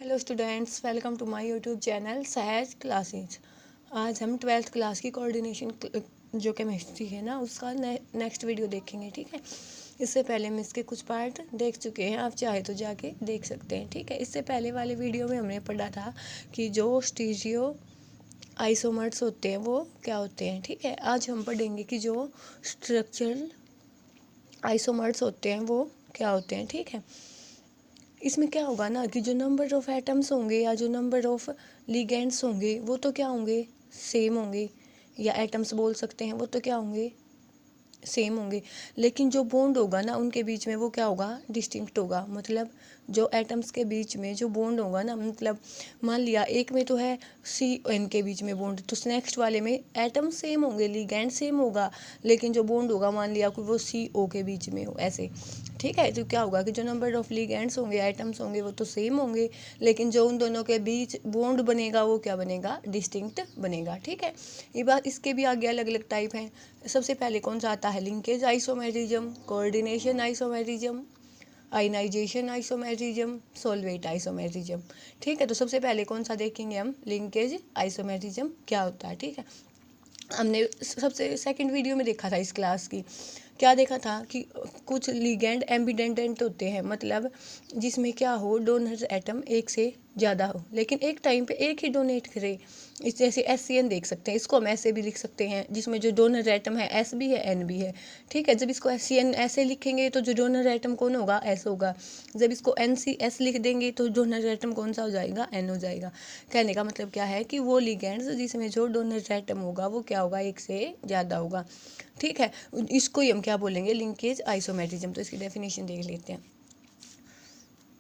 Hello students, welcome to my YouTube channel Sahaj classes. आज हम 12th class की coordination जो केमिस्ट्री है ना उसका नेक्स्ट वीडियो देखेंगे। ठीक है, इससे पहले हम इसके कुछ पार्ट देख चुके हैं, आप चाहे तो जाके देख सकते हैं। ठीक है, इससे पहले वाले वीडियो में हमने पढ़ा था कि जो स्टीरियो आइसोमर्स होते हैं वो क्या होते हैं। ठीक है, आज हम पढ़ेंगे कि जो स्ट्रक्चरल आइसोमर्स होते हैं वो क्या होते हैं। ठीक है, इसमें क्या होगा ना कि जो नंबर ऑफ़ एटम्स होंगे या जो नंबर ऑफ़ लिगेंड्स होंगे वो तो क्या होंगे, सेम होंगे, या एटम्स बोल सकते हैं, वो तो क्या होंगे, सेम होंगे। लेकिन जो बॉन्ड होगा ना उनके बीच में वो क्या होगा, डिस्टिंक्ट होगा। मतलब जो एटम्स के बीच में जो बॉन्ड होगा ना, मतलब मान लिया एक में तो है सी एन के बीच में बॉन्ड, तो नेक्स्ट वाले में एटम सेम होंगे, लिगेंड सेम होगा, लेकिन जो बॉन्ड होगा मान लिया कि वो सी ओ के बीच में हो, ऐसे। ठीक है, तो क्या होगा कि जो नंबर ऑफ लिगेंड्स होंगे, एटम्स होंगे, वो तो सेम होंगे, लेकिन जो उन दोनों के बीच बॉन्ड बनेगा वो क्या बनेगा, डिस्टिंक्ट बनेगा। ठीक है, ये बात, इसके भी आगे अलग अलग टाइप हैं। सबसे पहले कौन सा आता है, linkage isomerism, coordination isomerism, ionization isomerism, solvate isomerism. ठीक है, तो सबसे पहले कौन सा देखेंगे हम, लिंकेज आइसोमेरिज्म क्या होता है। ठीक है, हमने सबसे सेकंड वीडियो में देखा था इस क्लास की, क्या देखा था कि कुछ लिगेंड एम्बिडेंटेंट होते हैं, मतलब जिसमें क्या हो, डोनर एटम एक से ज़्यादा हो, लेकिन एक टाइम पे एक ही डोनेट करे। इस जैसे SCN देख सकते हैं, इसको हम ऐसे भी लिख सकते हैं, जिसमें जो डोनर एटम है S भी है N भी है। ठीक है, जब इसको SCN ऐसे लिखेंगे तो जो डोनर एटम कौन होगा, S होगा। जब इसको NCS लिख देंगे तो डोनर एटम कौन सा हो जाएगा, N हो जाएगा। कहने का मतलब क्या है कि वो लिगेंड्स जिसमें जो डोनर एटम होगा वो क्या होगा, एक से ज़्यादा होगा। ठीक है, इसको ही हम क्या बोलेंगे, लिंकेज आइसोमेरिज्म। तो इसकी डेफिनेशन देख लेते हैं।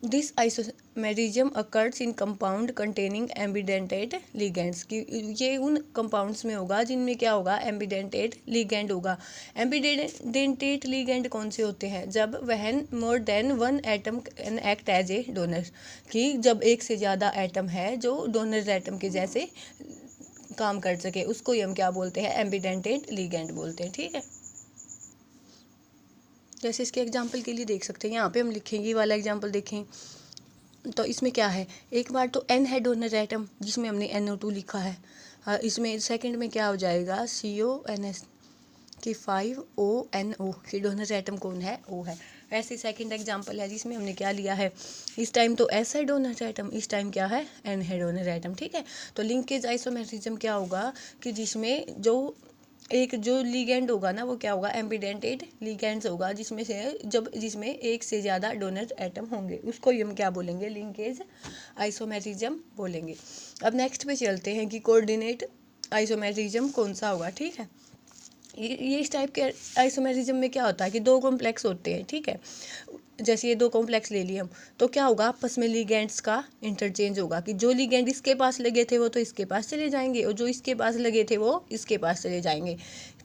This isomerism occurs in compound containing ambidentate ligands, की ये उन कंपाउंड्स में होगा जिनमें क्या होगा, एम्बिडेंटेड लिगेंड होगा। एम्बिडेंटेड लिगेंड कौन से होते हैं, जब when more than one atom can act as a donor, कि जब एक से ज़्यादा एटम है जो डोनर एटम के जैसे काम कर सके, उसको ही हम क्या बोलते हैं, एम्बिडेंटेड लिगेंड बोलते हैं। ठीक है, जैसे इसके एग्जाम्पल के लिए देख सकते हैं, यहाँ पे हम लिखेंगे, ये वाला एग्जाम्पल देखें तो इसमें क्या है, एक बार तो N है डोनर एटम जिसमें हमने NO2 लिखा है। इसमें सेकंड में क्या हो जाएगा, CONS कि 5ONO, कि डोनर एटम कौन है, O है। ऐसे सेकंड एग्जाम्पल है जिसमें हमने क्या लिया है, इस टाइम तो S है डोनर एटम, इस टाइम क्या है, N है डोनर एटम। ठीक है, तो लिंकेज आइसोमेरिज्म क्या होगा कि जिसमें जो एक जो लिगेंड होगा ना वो क्या होगा, एम्बिडेंटेड लिगेंड्स होगा, जिसमें एक से ज़्यादा डोनर एटम होंगे, उसको हम क्या बोलेंगे, लिंकेज आइसोमेरिज्म बोलेंगे। अब नेक्स्ट पे चलते हैं कि कोऑर्डिनेट आइसोमेरिज्म कौन सा होगा। ठीक है, ये इस टाइप के आइसोमेरिज्म में क्या होता है कि दो कॉम्प्लेक्स होते हैं। ठीक है, जैसे ये दो कॉम्प्लेक्स ले लिए हम, तो क्या होगा, आपस में लिगेंड्स का इंटरचेंज होगा, कि जो लिगेंड इसके पास लगे थे वो तो इसके पास चले जाएंगे, और जो इसके पास लगे थे वो इसके पास चले जाएंगे।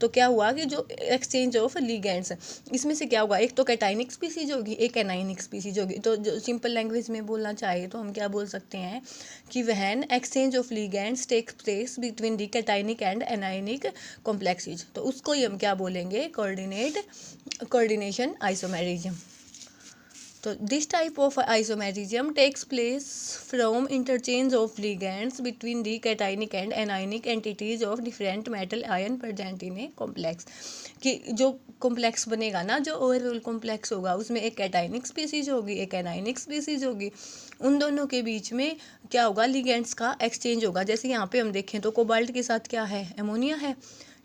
तो क्या हुआ कि जो एक्सचेंज ऑफ लिगेंड्स, इसमें से क्या होगा, एक तो कैटाइनिक स्पीसीज होगी, एक एनाइनिक स्पीसीज होगी। तो जो सिंपल लैंग्वेज में बोलना चाहे तो हम क्या बोल सकते हैं कि when exchange of ligands takes place between the cationic and anionic complexes, तो उसको ही हम क्या बोलेंगे, कोऑर्डिनेशन आइसोमेरिज्म। तो this type of isomerism takes place from interchange of ligands between the cationic and anionic entities of different metal ion present in a complex, कि जो complex बनेगा ना, जो ओवरऑल कॉम्प्लेक्स होगा, उसमें एक कैटाइनिक स्पीसीज होगी, एक एनाइनिक स्पीसीज होगी, उन दोनों के बीच में क्या होगा, लिगेंड्स का एक्सचेंज होगा। जैसे यहाँ पे हम देखें तो कोबाल्ट के साथ क्या है, एमोनिया है,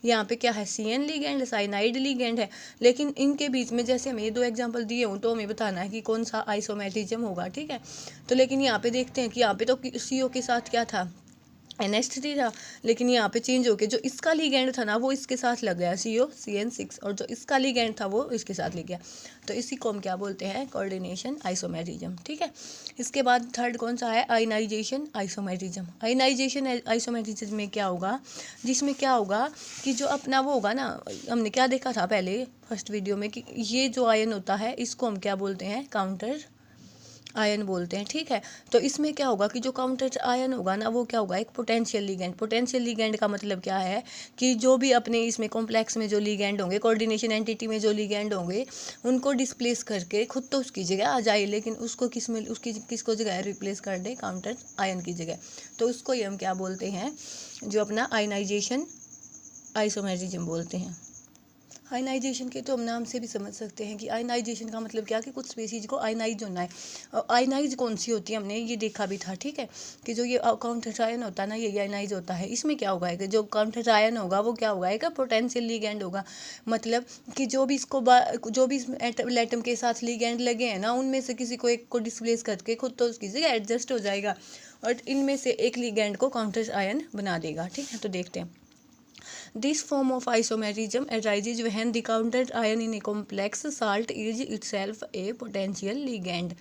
यहाँ पे क्या है, CN लिगेंड, साइनाइड लिगेंड है, लेकिन इनके बीच में जैसे हमें ये दो एग्जांपल दिए हूँ तो हमें बताना है कि कौन सा आइसोमेरिज्म होगा। ठीक है, तो लेकिन यहाँ पे देखते हैं कि यहाँ पे तो CO के साथ क्या था, NH3 था, लेकिन यहाँ पे चेंज हो के जो इसका लिगेंड था ना वो इसके साथ लग गया, COCN6, और जो इसका लिगेंड था वो इसके साथ लग गया। तो इसी को हम क्या बोलते हैं, कोऑर्डिनेशन आइसोमेरिज्म। ठीक है, इसके बाद थर्ड कौन सा है, आयनाइजेशन आइसोमेरिज्म। आयनाइजेशन आइसोमेरिज्म में क्या होगा, जिसमें क्या होगा कि जो अपना वो होगा ना, हमने क्या देखा था पहले फर्स्ट वीडियो में कि ये जो आयन होता है इसको हम क्या बोलते हैं, काउंटर आयन बोलते हैं, ठीक है। तो इसमें क्या होगा कि जो काउंटर आयन होगा ना वो क्या होगा, एक पोटेंशियल लिगेंड। पोटेंशियल लिगेंड का मतलब क्या है कि जो भी अपने इसमें कॉम्प्लेक्स में जो लिगेंड होंगे, कोऑर्डिनेशन एंटिटी में जो लिगेंड होंगे, उनको डिस्प्लेस करके खुद तो उसकी जगह आ जाए, लेकिन उसको उसकी किसको जगह रिप्लेस कर दे, काउंटर आयन की जगह। तो उसको ही हम क्या बोलते हैं, जो अपना आयनाइजेशन आइसोमेरिज्म बोलते हैं। आयनाइजेशन के तो हम नाम से भी समझ सकते हैं कि आयनाइजेशन का मतलब क्या, कि कुछ स्पीसीज को आयनाइज होना है। और आयनाइज कौन सी होती है, हमने ये देखा भी था, ठीक है, कि जो ये काउंटर आयन होता है ना, ये आयनाइज होता है। इसमें क्या होगा कि जो काउंटर आयन होगा वो क्या होगा, एक पोटेंशियल लिगेंड होगा। मतलब कि जो भी जो भी एटम के साथ लिगेंड लगे हैं ना, उनमें से किसी को एक को डिस्प्लेस करके खुद तो उसकी जगह एडजस्ट हो जाएगा, और इनमें से एक लिगेंड को काउंटर आयन बना देगा, ठीक है। तो देखते हैं, this form of isomerism arises when the counter ion in a complex salt is itself a potential ligand।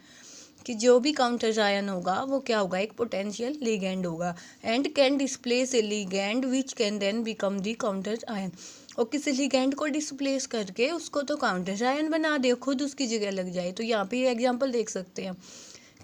कि जो भी काउंटर आयन होगा वो क्या होगा, एक पोटेंशियल लिगेंड होगा, and can displace a ligand which can then become the counter ion. और किसी लिगेंड को डिस्प्लेस करके उसको तो काउंटर आयन बना दे, खुद उसकी जगह लग जाए। तो यहाँ पे एग्जांपल देख सकते हैं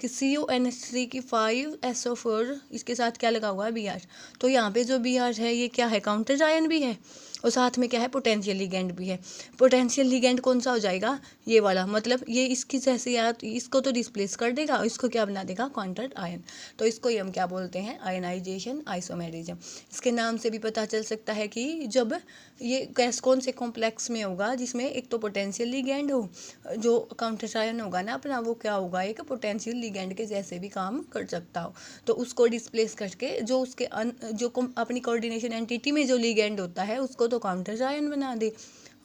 कि CuNH3 की 5SO4, इसके साथ क्या लगा हुआ है, Br। तो यहाँ पे जो Br है ये क्या है, काउंटर आयन भी है, और साथ में क्या है, पोटेंशियल लिगेंड भी है। पोटेंशियल लिगेंड कौन सा हो जाएगा, ये वाला, मतलब ये इसकी जैसे यार इसको तो डिस्प्लेस कर देगा, इसको क्या बना देगा, काउंटर आयन। तो इसको ही हम क्या बोलते हैं, आयनाइजेशन आइसोमेरिज्म। इसके नाम से भी पता चल सकता है कि जब ये गैस कौन से कॉम्प्लेक्स में होगा जिसमें एक तो पोटेंशियल लिगेंड हो, जो काउंटर आयन होगा ना अपना, वो क्या होगा, एक पोटेंशियल लिगेंड के जैसे भी काम कर सकता हो। तो उसको डिस्प्लेस करके जो उसके जो अपनी कोऑर्डिनेशन एंटिटी में जो लिगेंड होता है उसको तो काउंटर आयन बना दे,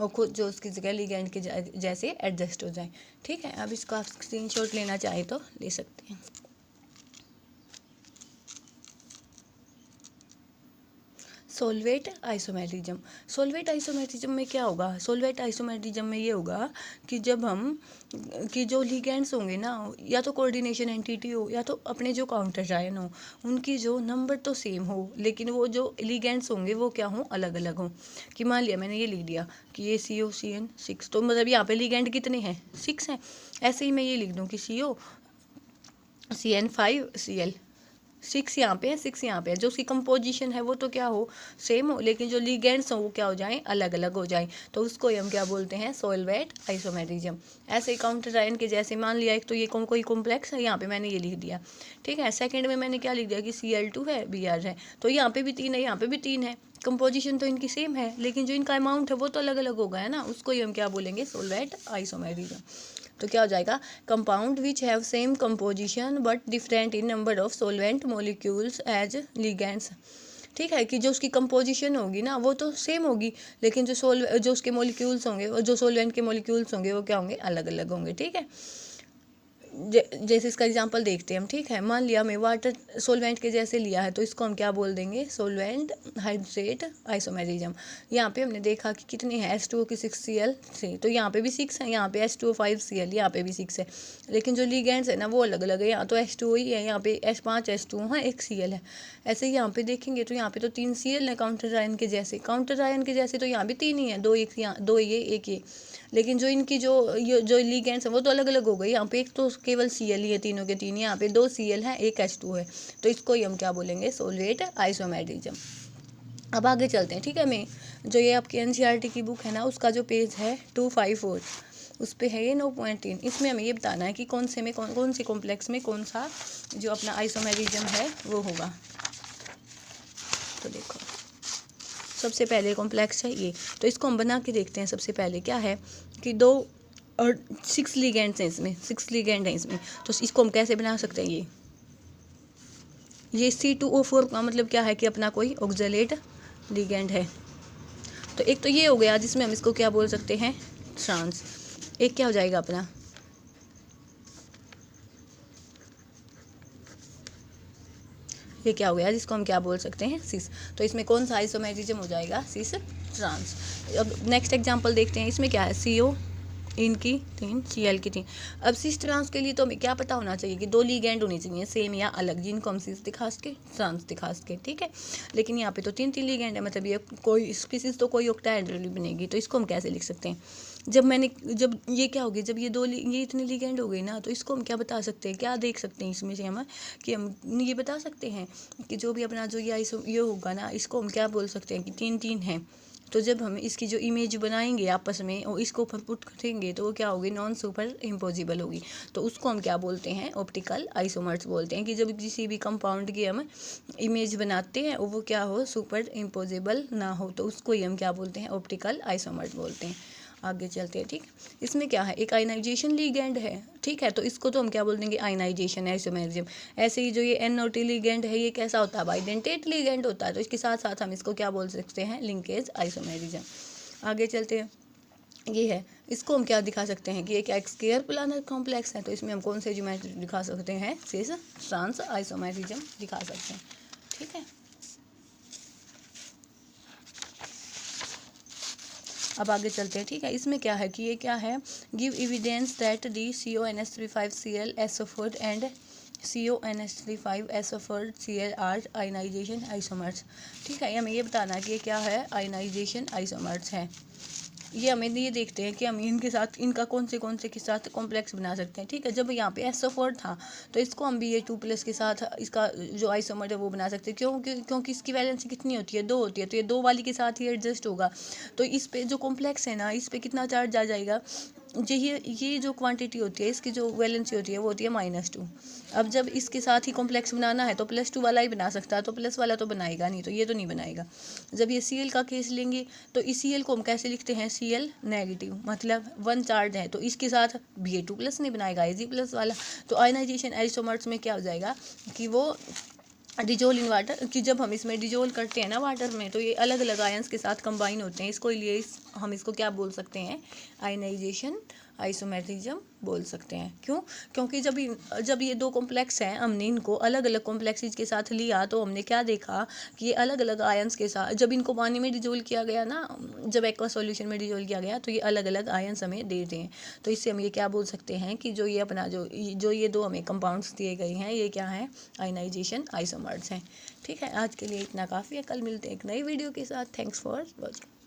और खुद जो उसकी जगह लिगेंड के जैसे एडजस्ट हो जाए, ठीक है। अब इसको आप स्क्रीनशॉट लेना चाहे तो ले सकते हैं। सोलवेट आइसोमेरिज्म। सोलवेट आइसोमेरिज्म में क्या होगा, सोलवेट आइसोमेरिज्म में ये होगा कि जब हम कि जो लिगेंड्स होंगे ना, या तो कोऑर्डिनेशन एंटिटी हो या तो अपने जो काउंटर आयन हो, उनकी जो नंबर तो सेम हो, लेकिन वो जो लिगेंड्स होंगे वो क्या हो, अलग अलग हो। कि मान लिया मैंने ये लिख दिया कि ये COCN6, तो मतलब यहाँ पे लिगेंड कितने हैं, 6 हैं। ऐसे ही मैं ये लिख दूँ कि COCN5Cl, 6 यहाँ पे है, 6 यहाँ पे है। जो उसकी कंपोजिशन है वो तो क्या हो, सेम हो, लेकिन जो लिगेंड्स हो वो क्या हो जाएं, अलग अलग हो जाएं। तो उसको हम क्या बोलते हैं, सोलवेट आइसोमेरिज्म। ऐसे ही काउंटर आयन के जैसे मान लिया एक तो ये कोई कॉम्प्लेक्स है, यहाँ पे मैंने ये लिख दिया, ठीक है। सेकंड में मैंने क्या लिख दिया कि Cl2 है, Br है, तो यहाँ पे भी 3 है, यहाँ पे भी 3 है। कंपोजिशन तो इनकी सेम है, लेकिन जो इनका अमाउंट है वो तो अलग अलग होगा, है ना। उसको ही हम क्या बोलेंगे, सोलवेट आइसोमेरिज्म। तो क्या हो जाएगा, compound which have same composition but different in number of solvent molecules as ligands. ठीक है, कि जो उसकी कंपोजिशन होगी ना वो तो सेम होगी, लेकिन जो उसके मोलिक्यूल्स होंगे, जो सोलवेंट के मोलिक्यूल्स होंगे वो क्या होंगे, अलग अलग होंगे, ठीक है। जैसे इसका एग्जांपल देखते हैं हम, ठीक है। मान लिया हमें वाटर सोलवेंट के जैसे लिया है, तो इसको हम क्या बोल देंगे, सोलवेंट हाइड्रेट आइसोमेरिज्म। यहाँ पे हमने देखा कि कितने हैं, H2O की 6Cl3, तो यहाँ पे भी 6 है, यहाँ पे H2O 5Cl, यहाँ पे भी 6 है, लेकिन जो लिगेंड्स है ना वो अलग अलग है। यहाँ तो H2O ही है, यहाँ पे 5 H2O है, 1 Cl है। ऐसे ही यहाँ पे देखेंगे तो यहाँ पे तो 3 Cl है काउंटर आयन के जैसे, काउंटर आयन के जैसे तो यहाँ भी 3 ही है, 2 ये 1 ये, लेकिन जो इनकी जो लिगेंड्स है वो तो अलग अलग हो गई। यहाँ पे एक तो केवल Cl ही है, तीनों के तीन, यहाँ पे 2 Cl है, 1 H2 है, तो इसको ही हम क्या बोलेंगे, सोलवेट आइसोमेरिज्म। अब आगे चलते हैं, ठीक है। मैं जो ये आपकी NCERT की बुक है ना, उसका जो पेज है 254, उस पर है ये 9.3। इसमें हमें ये बताना है कि कौन से कॉम्प्लेक्स में कौन सा जो अपना आइसोमेरिज्म है वो होगा। तो देखो सबसे पहले कॉम्प्लेक्स है ये, तो इसको हम बना के देखते हैं। सबसे पहले क्या है कि 2 और 6 लिगेंड्स हैं इसमें, 6 लिगेंड हैं इसमें, तो इसको हम कैसे बना सकते हैं। ये C2O4 का मतलब क्या है कि अपना कोई ऑक्जेलेट लिगेंड है। तो एक तो ये हो गया जिसमें हम इसको क्या बोल सकते हैं, ट्रांस। एक क्या हो जाएगा अपना, ये क्या हो गया जिसको हम क्या बोल सकते हैं, सिस। तो इसमें कौन सा आइसोमेरिज्म हो जाएगा, सिस ट्रांस। अब नेक्स्ट एग्जांपल देखते हैं, इसमें क्या है, CO इनकी 3 Cl की 3। अब सिस ट्रांस के लिए तो हमें क्या पता होना चाहिए कि 2 लिगेंड होनी चाहिए सेम या अलग, जिनको हम सिस दिखा सके, ट्रांस दिखा सके, ठीक है। लेकिन यहाँ पे तो 3 लिगेंड है, मतलब ये कोई स्पीसीज तो कोई ऑक्टाहेड्रली बनेगी। तो इसको हम कैसे लिख सकते हैं, जब ये क्या हो गया, जब ये इतने लिगेंड हो गए ना, तो इसको हम क्या बता सकते हैं, क्या देख सकते हैं इसमें से हम, कि हम ये बता सकते हैं कि जो भी अपना जो ये होगा ना, इसको हम क्या बोल सकते हैं कि 3 है। तो जब हम इसकी जो इमेज बनाएंगे आपस में और इसको पुट करेंगे तो वो क्या होगी, नॉन सुपर इम्पोजिबल होगी। तो उसको हम क्या बोलते हैं, ऑप्टिकल आइसोमर्स बोलते हैं, कि जब किसी भी कंपाउंड की हम इमेज बनाते हैं और वो क्या हो, सुपर इम्पोजिबल ना हो, तो उसको ही हम क्या बोलते हैं, ऑप्टिकल आइसोमर्स बोलते हैं। आगे चलते हैं। ठीक, इसमें क्या है, एक आयनाइजेशन लिगेंड है। ठीक है, तो इसको तो हम क्या बोल देंगे, आयनाइजेशन आइसोमेरिज्म। ऐसे ही जो ये NO2 लिगेंड है, ये कैसा होता है, बाइडेंटेट लिगेंड होता है। तो इसके साथ साथ हम इसको क्या बोल सकते हैं, लिंकेज आइसोमेरिज्म। आगे चलते हैं। ये है, इसको हम क्या दिखा सकते हैं कि ये क्या एक स्केयर प्लानर कॉम्प्लेक्स है। तो इसमें हम कौन से ज्योमेट्री दिखा सकते हैं, सिस ट्रांस आइसोमेरिज्म दिखा सकते हैं। ठीक है, अब आगे चलते हैं। ठीक है, इसमें क्या है कि ये क्या है, give evidence that the CONH35Cl SO4 and CONH35 SO4 Cl are ionisation isomers. ठीक है, हमें ये बताना है कि ये क्या है, आयनाइजेशन आइसोमर्स है। ये हमें ये देखते हैं कि हम इनके साथ, इनका कौन से के साथ कॉम्प्लेक्स बना सकते हैं। ठीक है, जब यहाँ पे SO4 था तो इसको हम Ba2+ के साथ इसका जो आइसोमर है वो बना सकते हैं। क्योंकि इसकी वैलेंसी कितनी होती है, 2 होती है, तो ये 2 वाली के साथ ही एडजस्ट होगा। तो इस पे जो कॉम्प्लेक्स है ना, इस पे कितना चार्ज आ जाएगा, ये जो क्वांटिटी होती है, इसकी जो वैलेंसी होती है वो होती है -2। अब जब इसके साथ ही कॉम्प्लेक्स बनाना है तो +2 वाला ही बना सकता है, तो प्लस वाला तो बनाएगा नहीं, तो ये तो नहीं बनाएगा। जब ये Cl का केस लेंगे तो इस Cl को हम कैसे लिखते हैं, Cl नेगेटिव, मतलब 1 चार्ज है, तो इसके साथ Ba2+ नहीं बनाएगा, Ag+ वाला। तो आयनाइजेशन आइसोमर्स में क्या हो जाएगा कि वो डिजोल इन वाटर, कि जब हम इसमें डिजोल करते हैं ना वाटर में, तो ये अलग अलग आयंस के साथ कंबाइन होते हैं। इसको लिए हम इसको क्या बोल सकते हैं, आयनाइजेशन आइसोमेरिज्म बोल सकते हैं। क्यों, क्योंकि जब ये 2 कॉम्प्लेक्स हैं, हमने इनको अलग अलग कॉम्प्लेक्सेस के साथ लिया, तो हमने क्या देखा कि ये अलग अलग आयंस के साथ, जब इनको पानी में डिजोल किया गया ना, जब एक्वा सॉल्यूशन में डिजोल किया गया, तो ये अलग अलग आयंस हमें देते हैं। तो इससे हम ये क्या बोल सकते हैं कि जो ये अपना जो ये 2 हमें कंपाउंड्स दिए गए हैं, ये क्या है, आयनाइजेशन आइसोमर्स हैं। ठीक है, आज के लिए इतना काफ़ी है, कल मिलते हैं एक नई वीडियो के साथ। Thanks for watching.